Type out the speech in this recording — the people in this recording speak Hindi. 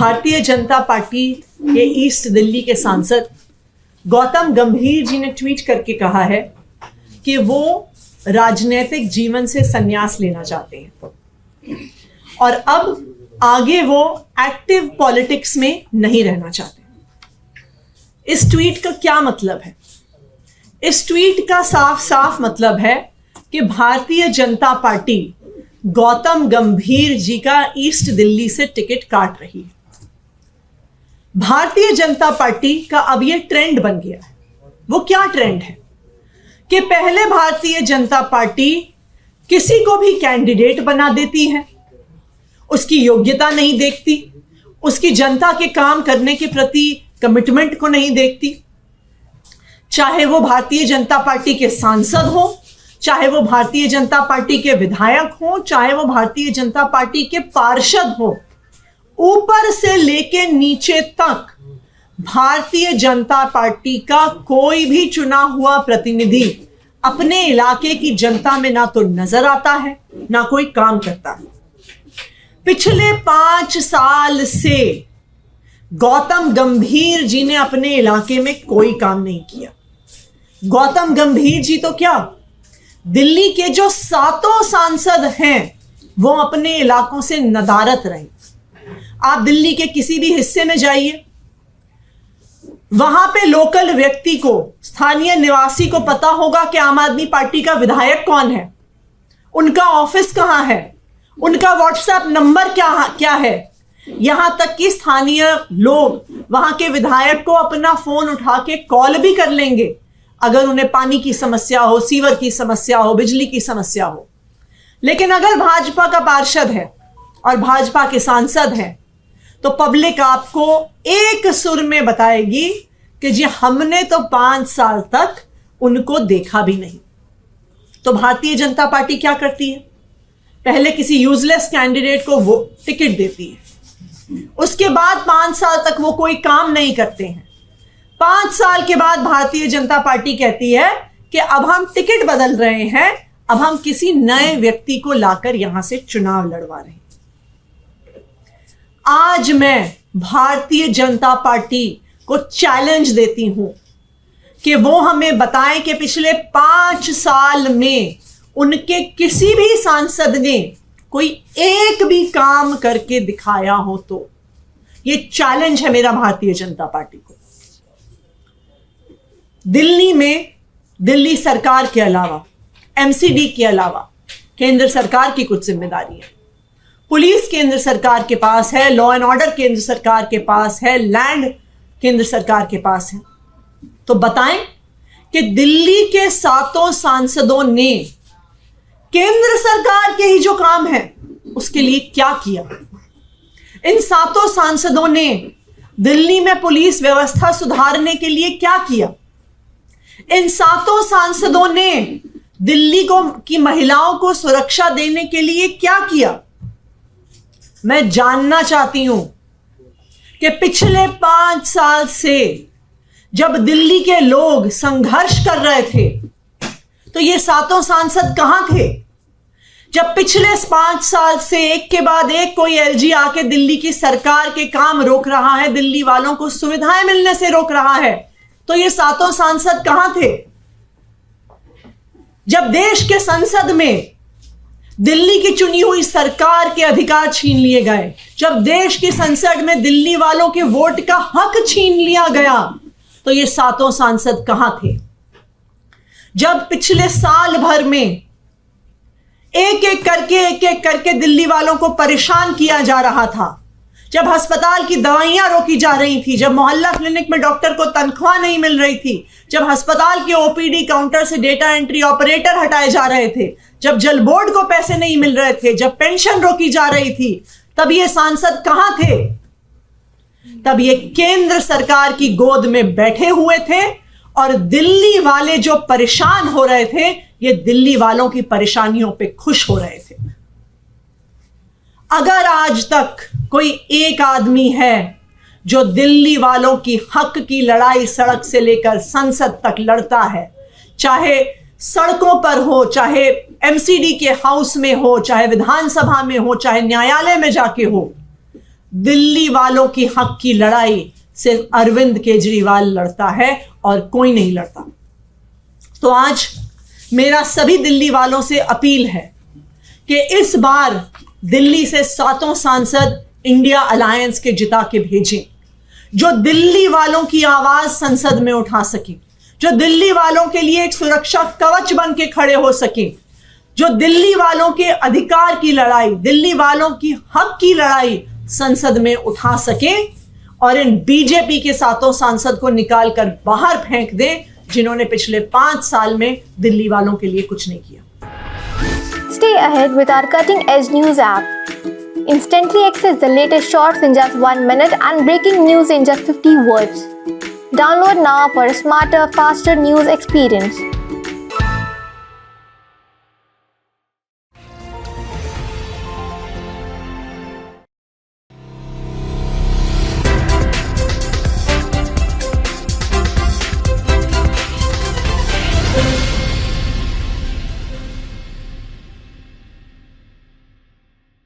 भारतीय जनता पार्टी के ईस्ट दिल्ली के सांसद गौतम गंभीर जी ने ट्वीट करके कहा है कि वो राजनीतिक जीवन से संन्यास लेना चाहते हैं और अब आगे वो एक्टिव पॉलिटिक्स में नहीं रहना चाहते। इस ट्वीट का क्या मतलब है? इस ट्वीट का साफ साफ मतलब है कि भारतीय जनता पार्टी गौतम गंभीर जी का ईस्ट दिल्ली से टिकट काट रही है। भारतीय जनता पार्टी का अब यह ट्रेंड बन गया है। वो क्या ट्रेंड है कि पहले भारतीय जनता पार्टी किसी को भी कैंडिडेट बना देती है, उसकी योग्यता नहीं देखती, उसकी जनता के काम करने के प्रति कमिटमेंट को नहीं देखती, चाहे वो भारतीय जनता पार्टी के सांसद हो, चाहे वो भारतीय जनता पार्टी के विधायक हो, चाहे वो भारतीय जनता पार्टी के पार्षद हो, ऊपर से लेके नीचे तक भारतीय जनता पार्टी का कोई भी चुना हुआ प्रतिनिधि अपने इलाके की जनता में ना तो नजर आता है ना कोई काम करता है। पिछले 5 साल से गौतम गंभीर जी ने अपने इलाके में कोई काम नहीं किया। गौतम गंभीर जी तो क्या, दिल्ली के जो 7 सांसद हैं वो अपने इलाकों से नदारत रहे। आप दिल्ली के किसी भी हिस्से में जाइए, वहां पे लोकल व्यक्ति को, स्थानीय निवासी को पता होगा कि आम आदमी पार्टी का विधायक कौन है, उनका ऑफिस कहां है, उनका व्हाट्सएप नंबर क्या है। यहां तक कि स्थानीय लोग वहां के विधायक को अपना फोन उठा के कॉल भी कर लेंगे अगर उन्हें पानी की समस्या हो, सीवर की समस्या हो, बिजली की समस्या हो। लेकिन अगर भाजपा का पार्षद है और भाजपा के सांसद हैं तो पब्लिक आपको एक सुर में बताएगी कि जी हमने तो 5 साल तक उनको देखा भी नहीं। तो भारतीय जनता पार्टी क्या करती है? पहले किसी यूजलेस कैंडिडेट को वो टिकट देती है, उसके बाद 5 साल तक वो कोई काम नहीं करते हैं। 5 साल के बाद भारतीय जनता पार्टी कहती है कि अब हम टिकट बदल रहे हैं, अब हम किसी नए व्यक्ति को लाकर यहां से चुनाव लड़वा रहे हैं। आज मैं भारतीय जनता पार्टी को चैलेंज देती हूं कि वो हमें बताएं कि पिछले 5 साल में उनके किसी भी सांसद ने कोई एक भी काम करके दिखाया हो। तो ये चैलेंज है मेरा भारतीय जनता पार्टी को। दिल्ली में दिल्ली सरकार के अलावा, एमसीडी के अलावा केंद्र सरकार की कुछ जिम्मेदारी है। पुलिस केंद्र सरकार के पास है, लॉ एंड ऑर्डर केंद्र सरकार के पास है, लैंड केंद्र सरकार के पास है। तो बताएं कि दिल्ली के 7 सांसदों ने केंद्र सरकार के ही जो काम है उसके लिए क्या किया। इन 7 सांसदों ने दिल्ली में पुलिस व्यवस्था सुधारने के लिए क्या किया। इन 7 सांसदों ने दिल्ली की महिलाओं को सुरक्षा देने के लिए क्या किया। मैं जानना चाहती हूं कि पिछले 5 साल से जब दिल्ली के लोग संघर्ष कर रहे थे तो ये 7 सांसद कहां थे। जब पिछले 5 साल से एक के बाद एक कोई एलजी आके दिल्ली की सरकार के काम रोक रहा है, दिल्ली वालों को सुविधाएं मिलने से रोक रहा है, तो ये 7 सांसद कहां थे। जब देश के संसद में दिल्ली की चुनी हुई सरकार के अधिकार छीन लिए गए, जब देश की संसद में दिल्ली वालों के वोट का हक छीन लिया गया, तो ये 7 सांसद कहां थे। जब पिछले साल भर में एक एक करके दिल्ली वालों को परेशान किया जा रहा था, जब अस्पताल की दवाइयां रोकी जा रही थी, जब मोहल्ला क्लिनिक में डॉक्टर को तनख्वाह नहीं मिल रही थी, जब अस्पताल के ओपीडी काउंटर से डेटा एंट्री ऑपरेटर हटाए जा रहे थे, जब जल बोर्ड को पैसे नहीं मिल रहे थे, जब पेंशन रोकी जा रही थी, तब ये सांसद कहां थे। तब ये केंद्र सरकार की गोद में बैठे हुए थे और दिल्ली वाले जो परेशान हो रहे थे, ये दिल्ली वालों की परेशानियों पे खुश हो रहे थे। अगर आज तक कोई एक आदमी है जो दिल्ली वालों की हक की लड़ाई सड़क से लेकर संसद तक लड़ता है, चाहे सड़कों पर हो, चाहे एमसीडी के हाउस में हो, चाहे विधानसभा में हो, चाहे न्यायालय में जाके हो, दिल्ली वालों की हक की लड़ाई सिर्फ अरविंद केजरीवाल लड़ता है और कोई नहीं लड़ता। तो आज मेरा सभी दिल्ली वालों से अपील है कि इस बार दिल्ली से 7 सांसद इंडिया अलायंस के जिता के भेजें, जो दिल्ली वालों की आवाज संसद में उठा सकें, जो दिल्ली वालों के लिए एक सुरक्षा कवच बन के खड़े हो सकें, जो दिल्ली वालों के अधिकार की लड़ाई, दिल्ली वालों की हक की लड़ाई संसद में उठा सकें और इन बीजेपी के 7 सांसद को निकाल कर बाहर फेंक दें, जिन्होंने पिछले 5 साल में दिल्ली वालों के लिए कुछ नहीं किया। Stay ahead with our cutting-edge news app. Instantly access the latest shorts in just 1 minute and breaking news in just 50 words. Download now for a smarter, faster news experience.